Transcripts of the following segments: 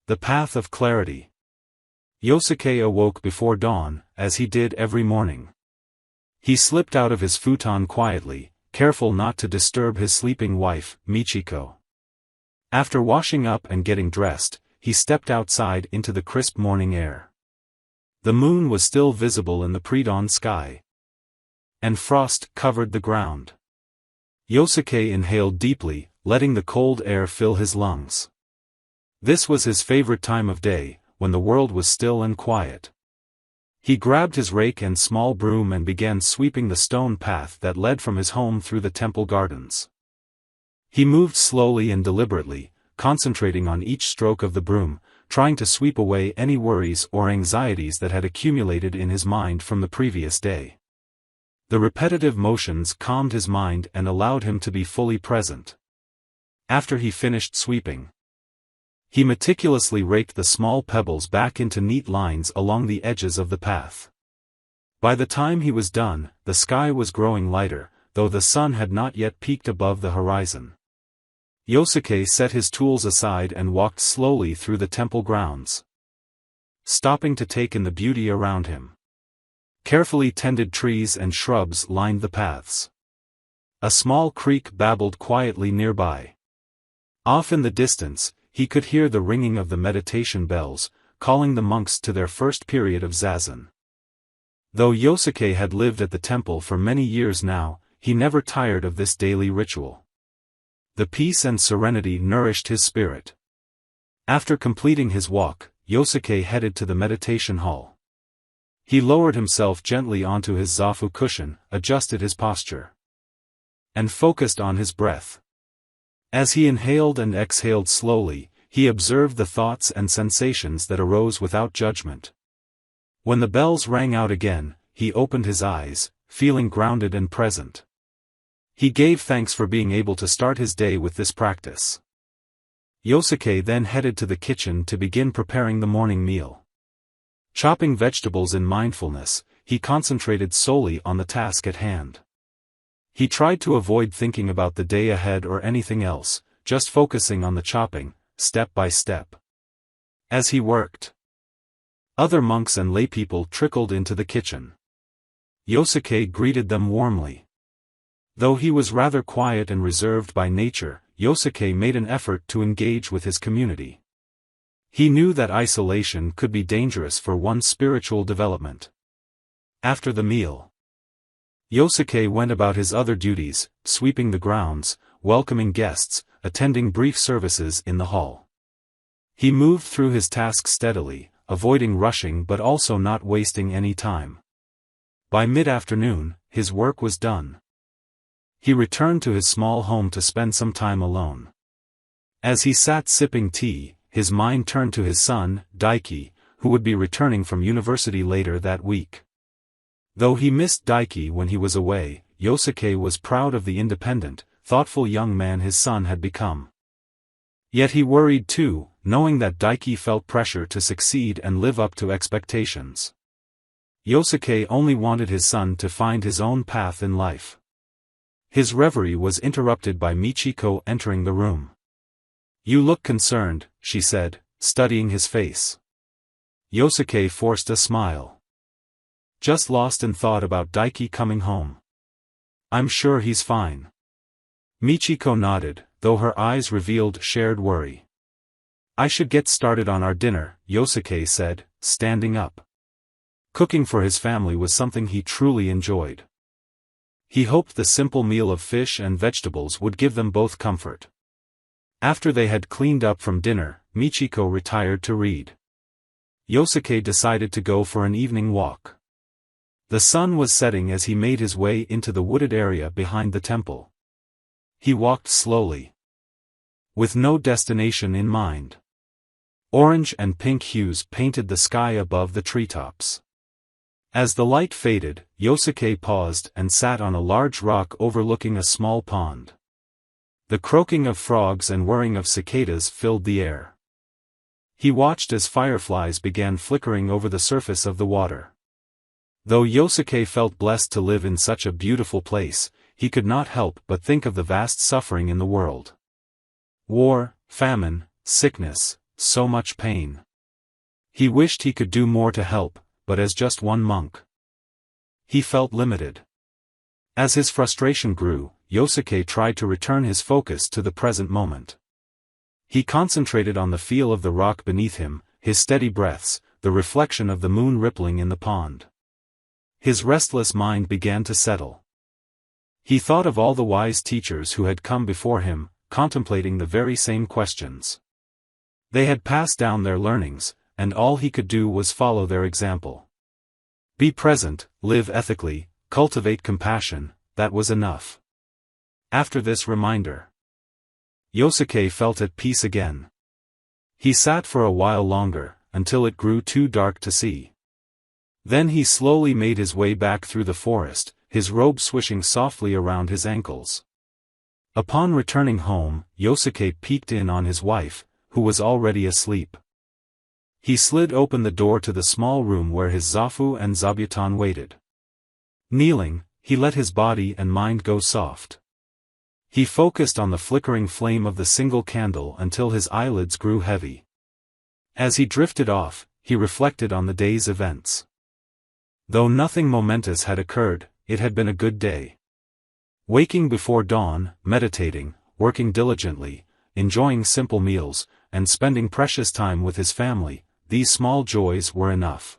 The path of clarity. Yosuke awoke before dawn, as he did every morning. He slipped out of his futon quietly, careful not to disturb his sleeping wife, Michiko. After washing up and getting dressed, he stepped outside into the crisp morning air. The moon was still visible in the pre-dawn sky, and frost covered the ground. Yosuke inhaled deeply, letting the cold air fill his lungs. This was his favorite time of day, when the world was still and quiet. He grabbed his rake and small broom and began sweeping the stone path that led from his home through the temple gardens. He moved slowly and deliberately, concentrating on each stroke of the broom, trying to sweep away any worries or anxieties that had accumulated in his mind from the previous day. The repetitive motions calmed his mind and allowed him to be fully present. After he finished sweeping, he meticulously raked the small pebbles back into neat lines along the edges of the path. By the time he was done, the sky was growing lighter, though the sun had not yet peaked above the horizon. Yosuke set his tools aside and walked slowly through the temple grounds, stopping to take in the beauty around him. Carefully tended trees and shrubs lined the paths. A small creek babbled quietly nearby. Off in the distance, he could hear the ringing of the meditation bells, calling the monks to their first period of zazen. Though Yosuke had lived at the temple for many years now, he never tired of this daily ritual. The peace and serenity nourished his spirit. After completing his walk, Yosuke headed to the meditation hall. He lowered himself gently onto his zafu cushion, adjusted his posture, and focused on his breath. As he inhaled and exhaled slowly, he observed the thoughts and sensations that arose without judgment. When the bells rang out again, he opened his eyes, feeling grounded and present. He gave thanks for being able to start his day with this practice. Yosuke then headed to the kitchen to begin preparing the morning meal. Chopping vegetables in mindfulness, he concentrated solely on the task at hand. He tried to avoid thinking about the day ahead or anything else, just focusing on the chopping, step by step. As he worked, other monks and laypeople trickled into the kitchen. Yosuke greeted them warmly. Though he was rather quiet and reserved by nature, Yosuke made an effort to engage with his community. He knew that isolation could be dangerous for one's spiritual development. After the meal, Yosuke went about his other duties, sweeping the grounds, welcoming guests, attending brief services in the hall. He moved through his tasks steadily, avoiding rushing but also not wasting any time. By mid-afternoon, his work was done. He returned to his small home to spend some time alone. As he sat sipping tea, his mind turned to his son, Daiki, who would be returning from university later that week. Though he missed Daiki when he was away, Yosuke was proud of the independent, thoughtful young man his son had become. Yet he worried too, knowing that Daiki felt pressure to succeed and live up to expectations. Yosuke only wanted his son to find his own path in life. His reverie was interrupted by Michiko entering the room. "You look concerned," she said, studying his face. Yosuke forced a smile. "Just lost in thought about Daiki coming home. I'm sure he's fine." Michiko nodded, though her eyes revealed shared worry. "I should get started on our dinner," Yosuke said, standing up. Cooking for his family was something he truly enjoyed. He hoped the simple meal of fish and vegetables would give them both comfort. After they had cleaned up from dinner, Michiko retired to read. Yosuke decided to go for an evening walk. The sun was setting as he made his way into the wooded area behind the temple. He walked slowly, with no destination in mind. Orange and pink hues painted the sky above the treetops. As the light faded, Yosuke paused and sat on a large rock overlooking a small pond. The croaking of frogs and whirring of cicadas filled the air. He watched as fireflies began flickering over the surface of the water. Though Yosuke felt blessed to live in such a beautiful place, he could not help but think of the vast suffering in the world. War, famine, sickness, so much pain. He wished he could do more to help, but as just one monk, he felt limited. As his frustration grew, Yosuke tried to return his focus to the present moment. He concentrated on the feel of the rock beneath him, his steady breaths, the reflection of the moon rippling in the pond. His restless mind began to settle. He thought of all the wise teachers who had come before him, contemplating the very same questions. They had passed down their learnings, and all he could do was follow their example. Be present, live ethically, cultivate compassion, that was enough. After this reminder, Yosuke felt at peace again. He sat for a while longer, until it grew too dark to see. Then he slowly made his way back through the forest, his robe swishing softly around his ankles. Upon returning home, Yosuke peeked in on his wife, who was already asleep. He slid open the door to the small room where his Zafu and Zabuton waited. Kneeling, he let his body and mind go soft. He focused on the flickering flame of the single candle until his eyelids grew heavy. As he drifted off, he reflected on the day's events. Though nothing momentous had occurred, it had been a good day. Waking before dawn, meditating, working diligently, enjoying simple meals, and spending precious time with his family, these small joys were enough.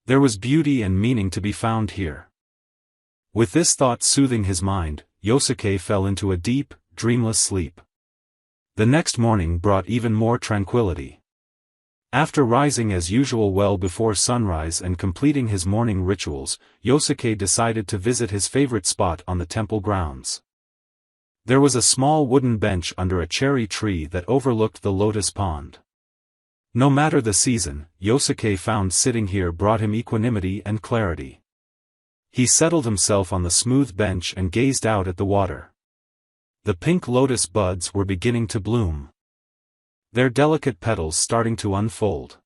There was beauty and meaning to be found here. With this thought soothing his mind, Yosuke fell into a deep, dreamless sleep. The next morning brought even more tranquility. After rising as usual well before sunrise and completing his morning rituals, Yosuke decided to visit his favorite spot on the temple grounds. There was a small wooden bench under a cherry tree that overlooked the lotus pond. No matter the season, Yosuke found sitting here brought him equanimity and clarity. He settled himself on the smooth bench and gazed out at the water. The pink lotus buds were beginning to bloom, their delicate petals starting to unfold.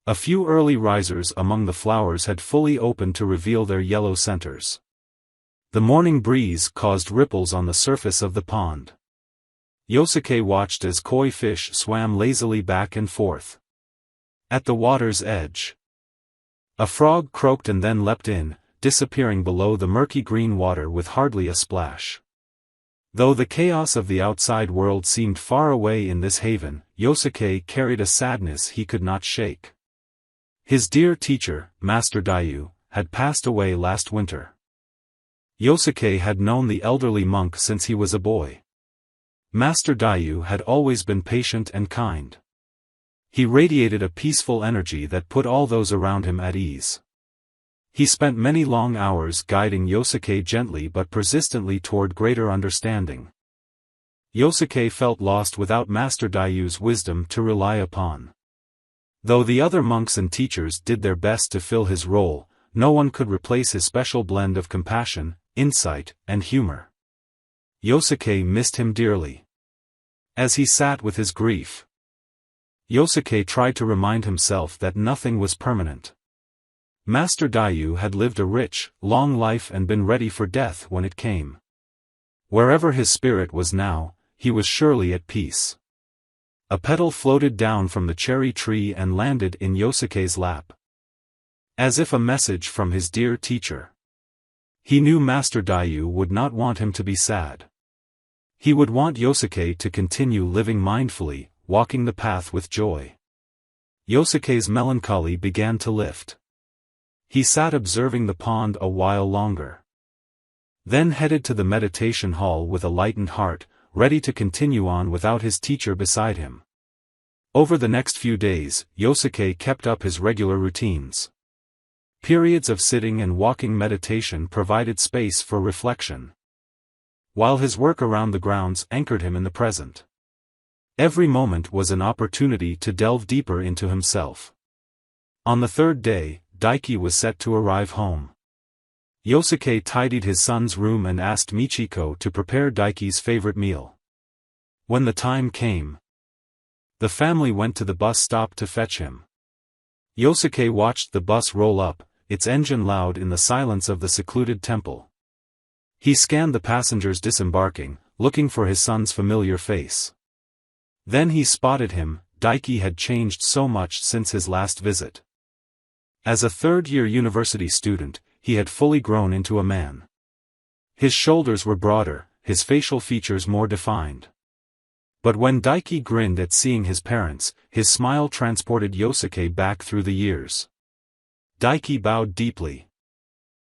A few early risers among the flowers had fully opened to reveal their yellow centers. The morning breeze caused ripples on the surface of the pond. Yosuke watched as koi fish swam lazily back and forth. At the water's edge, a frog croaked and then leapt in, disappearing below the murky green water with hardly a splash. Though the chaos of the outside world seemed far away in this haven, Yosuke carried a sadness he could not shake. His dear teacher, Master Daiyu, had passed away last winter. Yosuke had known the elderly monk since he was a boy. Master Daiyu had always been patient and kind. He radiated a peaceful energy that put all those around him at ease. He spent many long hours guiding Yosuke gently but persistently toward greater understanding. Yosuke felt lost without Master Daiyu's wisdom to rely upon. Though the other monks and teachers did their best to fill his role, no one could replace his special blend of compassion, insight, and humor. Yosuke missed him dearly. As he sat with his grief, Yosuke tried to remind himself that nothing was permanent. Master Daiyu had lived a rich, long life and been ready for death when it came. Wherever his spirit was now, he was surely at peace. A petal floated down from the cherry tree and landed in Yosuke's lap, as if a message from his dear teacher. He knew Master Daiyu would not want him to be sad. He would want Yosuke to continue living mindfully, walking the path with joy. Yosuke's melancholy began to lift. He sat observing the pond a while longer, then headed to the meditation hall with a lightened heart, ready to continue on without his teacher beside him. Over the next few days, Yosuke kept up his regular routines. Periods of sitting and walking meditation provided space for reflection, while his work around the grounds anchored him in the present. Every moment was an opportunity to delve deeper into himself. On the third day, Daiki was set to arrive home. Yosuke tidied his son's room and asked Michiko to prepare Daiki's favorite meal. When the time came, the family went to the bus stop to fetch him. Yosuke watched the bus roll up, its engine loud in the silence of the secluded temple. He scanned the passengers disembarking, looking for his son's familiar face. Then he spotted him, Daiki had changed so much since his last visit. As a third-year university student, he had fully grown into a man. His shoulders were broader, his facial features more defined. But when Daiki grinned at seeing his parents, his smile transported Yosuke back through the years. Daiki bowed deeply.